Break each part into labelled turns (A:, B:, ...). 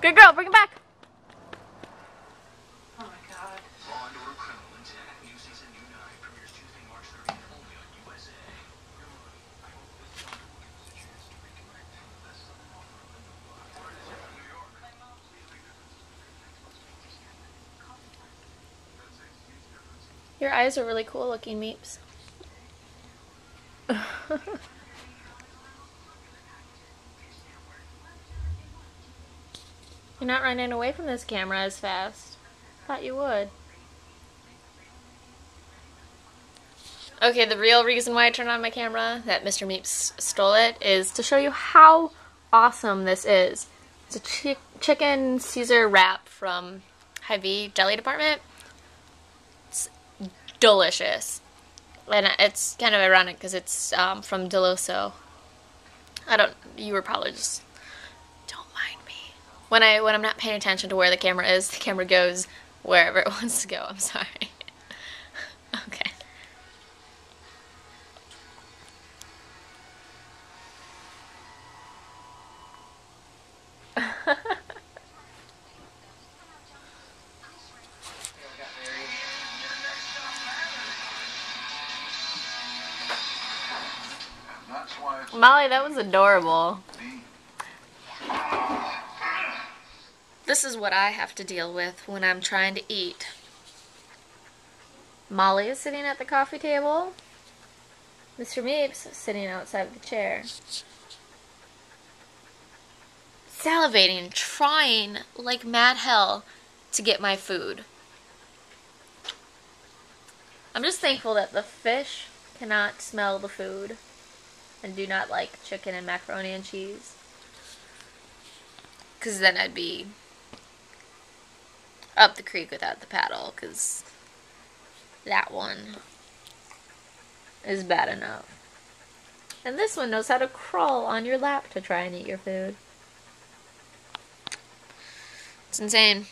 A: Good girl, bring it back.
B: Oh my god.
A: Your eyes are really cool looking, Meeps. You're not running away from this camera as fast. Thought you would. Okay, the real reason why I turned on my camera, that Mr. Meeps stole it, is to show you how awesome this is. It's a chicken Caesar wrap from Hy-Vee Jelly Department. It's delicious. And it's kind of ironic because it's from Deloso. You were probably just, don't mind me. When I'm not paying attention to where the camera is, the camera goes wherever it wants to go. I'm sorry. Okay. Molly, that was adorable. This is what I have to deal with when I'm trying to eat. Molly is sitting at the coffee table. Mr. Meeps is sitting outside of the chair. Salivating, trying like mad hell to get my food. I'm just thankful that the fish cannot smell the food and do not like chicken and macaroni and cheese. Because then I'd be up the creek without the paddle, because that one is bad enough. And this one knows how to crawl on your lap to try and eat your food. It's insane.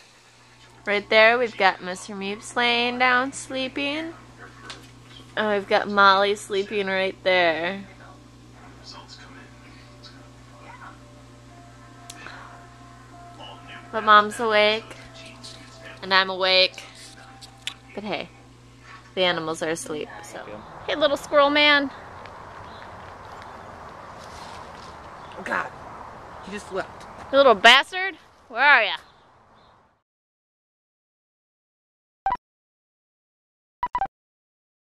A: Right there, we've got Mr. Meeps laying down sleeping. And we've got Molly sleeping right there. But Mom's awake. And I'm awake. But hey, the animals are asleep, so. Hey, little squirrel man.
B: Oh god. He just left.
A: You little bastard. Where are ya?